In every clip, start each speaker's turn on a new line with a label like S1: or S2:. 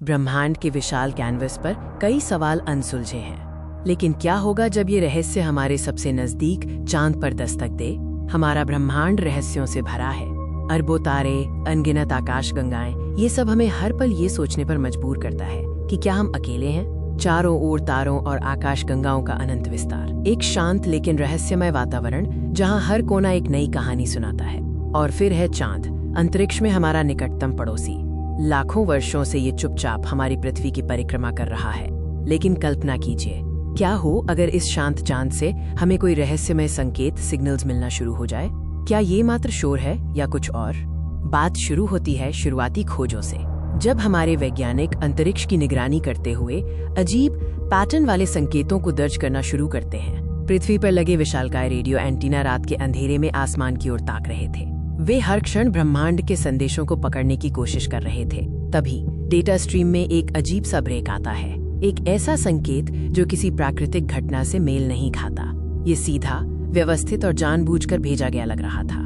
S1: ब्रह्मांड के विशाल कैनवस पर कई सवाल अनसुलझे हैं। लेकिन क्या होगा जब ये रहस्य हमारे सबसे नजदीक चांद पर दस्तक दे? हमारा ब्रह्मांड रहस्यों से भरा है। अरबों तारे, अनगिनत आकाशगंगाएं, ये सब हमें हर पल ये सोचने पर मजबूर करता है कि क्या हम अकेले हैं? चारों ओर तारों और आकाशगंगाओं का अनंत विस्तार, एक शांत लेकिन रहस्यमय वातावरण जहां हर कोना एक नई कहानी सुनाता है। और फिर है चांद, अंतरिक्ष में हमारा निकटतम पड़ोसी। लाखों वर्षों से ये चुपचाप हमारी पृथ्वी की परिक्रमा कर रहा है। लेकिन कल्पना कीजिए, क्या हो अगर इस शांत चांद से हमें कोई रहस्यमय संकेत, सिग्नल्स मिलना शुरू हो जाए? क्या ये मात्र शोर है या कुछ और? बात शुरू होती है शुरुआती खोजों से, जब हमारे वैज्ञानिक अंतरिक्ष की निगरानी करते हुए अजीब पैटर्न वाले संकेतों को दर्ज करना शुरू करते हैं। पृथ्वी पर लगे विशालकाय रेडियो एंटीना रात के अंधेरे में आसमान की ओर ताक रहे थे। वे हर क्षण ब्रह्मांड के संदेशों को पकड़ने की कोशिश कर रहे थे। तभी डेटा स्ट्रीम में एक अजीब सा ब्रेक आता है, एक ऐसा संकेत जो किसी प्राकृतिक घटना से मेल नहीं खाता। ये सीधा, व्यवस्थित और जानबूझकर भेजा गया लग रहा था।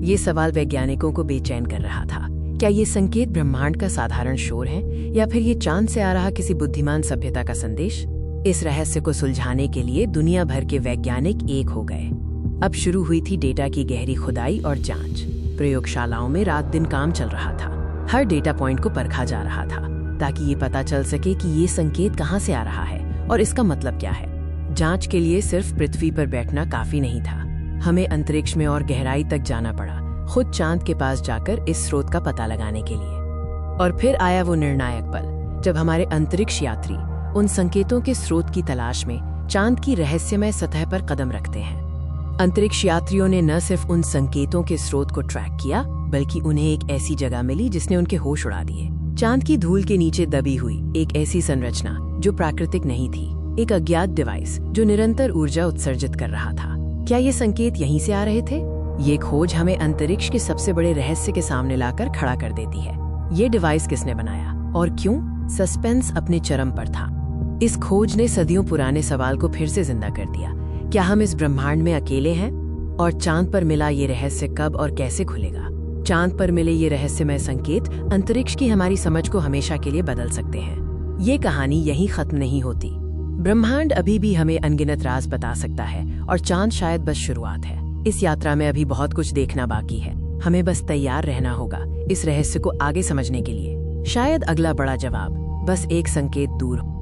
S1: ये सवाल वैज्ञानिकों को बेचैन कर रहा था। क्या ये संकेत ब्रह्मांड का साधारण शोर है या फिर ये चांद से आ रहा किसी बुद्धिमान सभ्यता का संदेश? इस रहस्य को सुलझाने के लिए दुनिया भर के वैज्ञानिक एक हो गए। अब शुरू हुई थी डेटा की गहरी खुदाई और जांच। प्रयोगशालाओं में रात दिन काम चल रहा था। हर डेटा पॉइंट को परखा जा रहा था ताकि ये पता चल सके कि ये संकेत कहाँ से आ रहा है और इसका मतलब क्या है। जांच के लिए सिर्फ पृथ्वी पर बैठना काफी नहीं था, हमें अंतरिक्ष में और गहराई तक जाना पड़ा, खुद चांद के पास जाकर इस स्रोत का पता लगाने के लिए। और फिर आया वो निर्णायक पल, जब हमारे अंतरिक्ष यात्री उन संकेतों के स्रोत की तलाश में चांद की रहस्यमय सतह पर कदम रखते हैं। अंतरिक्ष यात्रियों ने न सिर्फ उन संकेतों के स्रोत को ट्रैक किया, बल्कि उन्हें एक ऐसी जगह मिली जिसने उनके होश उड़ा दिए। चांद की धूल के नीचे दबी हुई एक ऐसी संरचना जो प्राकृतिक नहीं थी, एक अज्ञात डिवाइस जो निरंतर ऊर्जा उत्सर्जित कर रहा था। क्या ये संकेत यहीं से आ रहे थे? ये खोज हमें अंतरिक्ष के सबसे बड़े रहस्य के सामने लाकर खड़ा कर देती है। ये डिवाइस किसने बनाया और क्यों? सस्पेंस अपने चरम पर था। इस खोज ने सदियों पुराने सवाल को फिर से जिंदा कर दिया। क्या हम इस ब्रह्मांड में अकेले हैं? और चांद पर मिला ये रहस्य कब और कैसे खुलेगा? चांद पर मिले ये रहस्यमय संकेत अंतरिक्ष की हमारी समझ को हमेशा के लिए बदल सकते हैं। ये कहानी यहीं खत्म नहीं होती। ब्रह्मांड अभी भी हमें अनगिनत राज बता सकता है और चांद शायद बस शुरुआत है। इस यात्रा में अभी बहुत कुछ देखना बाकी है। हमें बस तैयार रहना होगा इस रहस्य को आगे समझने के लिए। शायद अगला बड़ा जवाब बस एक संकेत दूर हो।